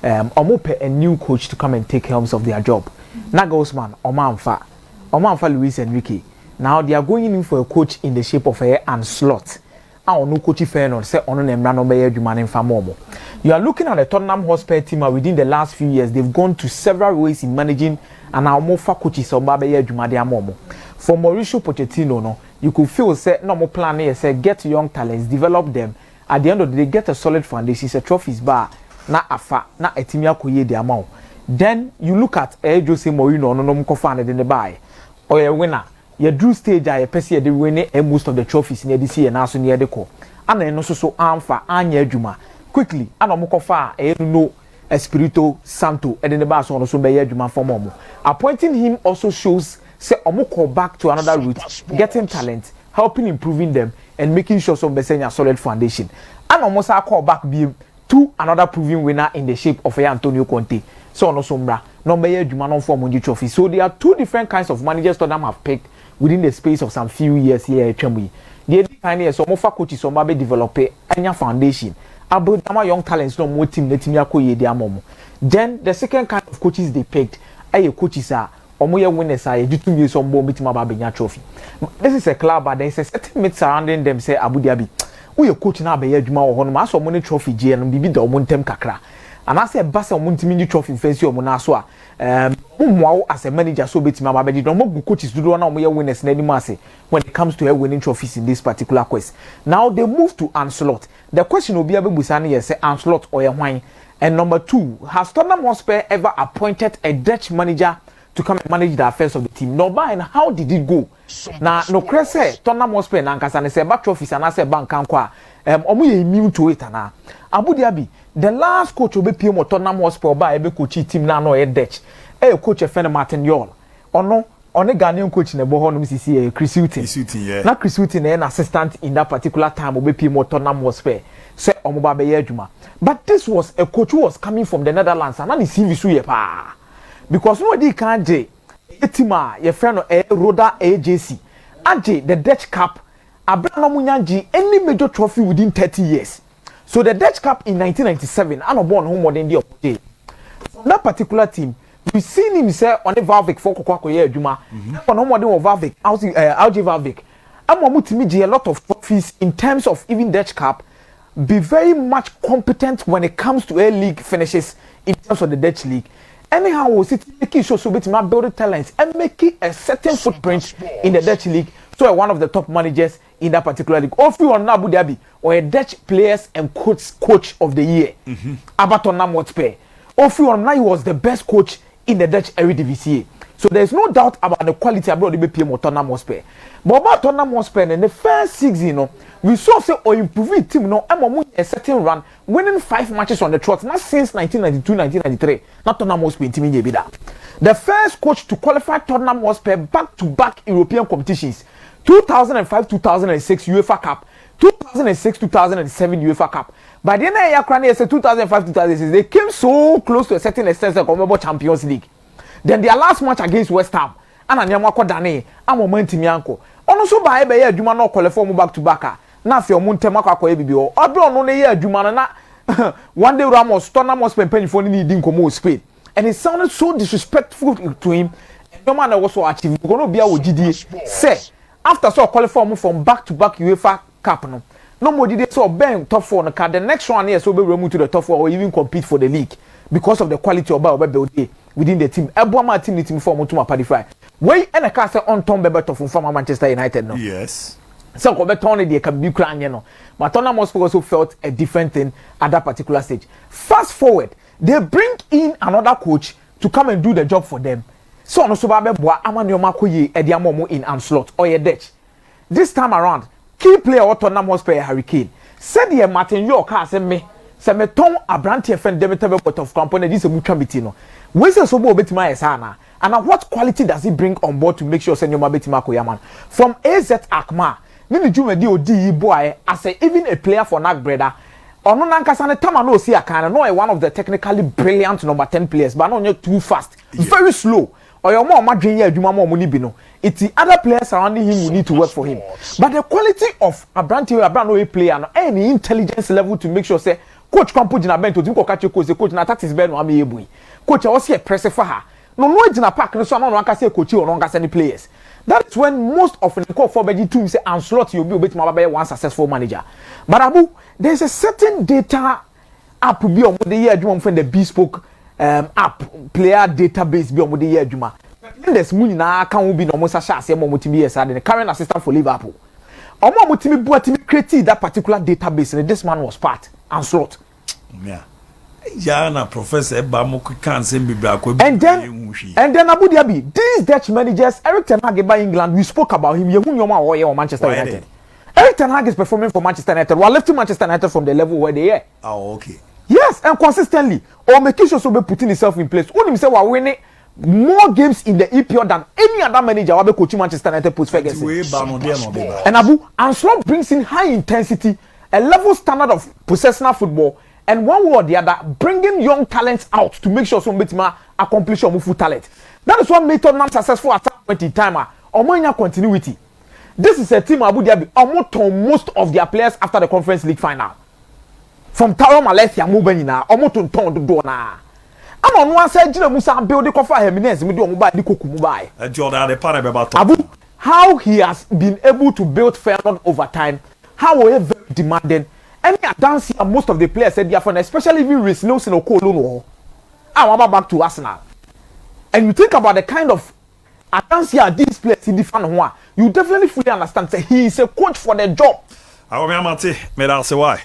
omope a new coach to come and take helms of their job. Nagelsmann, Omanfa Luis Enrique. Now they are going in for a coach in the shape of an slot. No coach fair say on you are looking at the Tottenham Hotspur team within the last few years. They've gone to several ways in managing and now more coaches on Babaye Jumade. For Mauricio Pochettino, no, you could feel say no more plan here, say get young talents, develop them. At the end of the day, get a solid foundation. It's a trophies bar, na afa, na etimia koye the amount. Then you look at Jose Mourinho, no mukofane in the buy, or a winner. You drew stage I pesi the winning most of the trophies near this year and also near the core. And then also so amfa anya juma. Quickly, and omukofa no Espirito Santo and in the bus on also be juma for momo. Appointing him also shows say omoko back to another route, getting talent, helping improving them, and making sure some a solid foundation. And almost I call back be to another proven winner in the shape of Antonio Conte. So no sombra, no be juma non for Mundi trophy. So there are two different kinds of managers Tottenham have picked within the space of some few years here at Chemui. The kind of some coaches some be develop a foundation. About young talents no more team let me akoye their mom. Then the second kind of coaches they picked are coaches are omoye winners are you 2 years on board meeting about trophy. This is a club but there is a certain myth surrounding them say Abu Dhabi. We are coaching now be Juma or Honma so money trophy J and bibi the omuntem kakra. And I say Basa Muntimini trophy fancy or Monaswa. As a manager, so bit my baby. No more coaches do not know winners in any mass when it comes to her winning trophies in this particular quest. Now they move to Ancelot. The question will be able to say Ancelot or a wine. And number 2, has Tottenham Hotspur ever appointed a Dutch manager to come and manage the affairs of the team? No, but and how did it go? Now, no, Cresse, Tottenham Hotspur, and say back trophies and I say bank and qua. Immune to it now. Abu Dhabi, the last coach will be Pimo Tottenham Hotspur by a coach team now no a Dutch. Coach a friend Martin Yol. Or no, on a Ghanaian coach in the Bohon Mississippi, Chris Hutton. Yeah. Not Chris Hutton, an assistant in that particular time will be Pimo Tottenham Hotspur. Say Omobabe Juma. But this was a coach who was coming from the Netherlands and not the CV pa. Because nobody can't J. Etima, your friend Roda AJC. AJ, the Dutch Cup. Abraham Munyanji, any major trophy within 30 years. So the Dutch Cup in 1997, and born home more than the day. From that particular team, we've seen him say on the Valvik for Kokoye Juma, on home more than Valvik, Alge Valvik. I'm a lot of trophies in terms of even Dutch Cup, be very much competent when it comes to a league finishes in terms of the Dutch league. Anyhow, was it making sure so bit building talents and making a certain footprint in the Dutch league. So one of the top managers in that particular league. Or if you are Abu Dhabi or a Dutch players and coach of the year. Tottenham Hotspur. Or if you are now he was the best coach in the Dutch Eredivisie. So there is no doubt about the quality about the BPM of Tottenham Hotspur. But about Tottenham Hotspur in the first season, we saw say or improving team a certain run, winning 5 matches on the trot, not since 1992-1993. Not Tottenham Hotspur team in that. The first coach to qualify Tottenham Hotspur back-to-back European competitions. 2005-2006 UEFA Cup, 2006-2007 UEFA Cup. By the end of the year, 2005-2006, they came so close to a certain extent of Champions League. Then their last match against West Ham, and Anyamako Dane, and Momentum Yanko. Also by a year, Juma no qualify back-to-back. Now, if you're Muntemaka BBO, or don't know the year, Jumana. One day, Ramos, Tottenham was penny for needing Como speed. And it sounded so disrespectful to him. No man also achieved. We're going to be our GD. Say. After so qualify from back-to-back UEFA Cup, no more did they so bang top 4 on the card. The next one here so be removed to the top 4 or even compete for the league because of the quality of our within the team. Eboma team for Mutuma Padify. Way and a cast on Tom Bebeto from Manchester United. No? Yes. So Bebeton they can be crying, you know. But Tottenham Hotspur also felt a different thing at that particular stage. Fast forward, they bring in another coach to come and do the job for them. So no so babe boa amanioma koye ediamomo in Ancelot or a Dutch. This time around, key player of Tottenham Hotspur Hurricane. Said the Martin York has me ton abranti friend demetable pot of component this mutual bitino. When say so betima esana and what quality does he bring on board to make sure Senoma betima koyaman from AZ Akma. Nini Jumedi odi boy as even a player for Nak Breda. Ono nankasane tama no see akana no one of the technically brilliant number 10 players but no too fast, very slow. Or your more madrinya adwuma more money bino. It's the other players surrounding him who need to work for him. But the quality of a brand new player, any intelligence level to make sure say coach kwampo jina bento tim ko catch coach na tactics be no am yebu coach I was here press for her no jina park no so no aka say coach or no aka say players. That's when most of the call for Beji team say Anslot you'll be one successful manager. But Abu, there's a certain data app be on the year you from the bespoke app player database be on the year Juma. There's money na can be no more such as the current assistant for Liverpool. Omo mutimi buatimi create that particular database and this man was part Anslot. Yeah. Jana Professor Bamoku can't send me back. And then Abu Dhabi, these Dutch managers, Eric Ten Hag by England, we spoke about him. Or Manchester United. Eric Ten Hag is performing for Manchester United. While lifting Manchester United from the level where they are. Oh, okay. Yes, and consistently, or making sure so be putting himself in place. When himself are winning more games in the EPL than any other manager will be coaching Manchester United post Ferguson. And Abu Anslot brings in high intensity, a level standard of possessional football. And one way or the other, bringing young talents out to make sure some bit accomplish your full talent. That is what made Tottenham successful at that point in time. Omanya continuity. This is a team Abu Dhabi almost most of their players after the Conference League final. From Taro Malaysia, Mubenina, almost to Ton to Dona. I'm on one side, Jina Musa build the coffee Jimenez, Mudu Mubai, Nikoku Mubai. Abu, how he has been able to build Feyenoord over time, how we very demanding. Any dance here, most of the players said they are from, especially even Reece Nelson or Kolo. I'm back to Arsenal. And you think about the kind of dance here these players in the fan one, you definitely fully understand that he is a coach for the job. I will say why.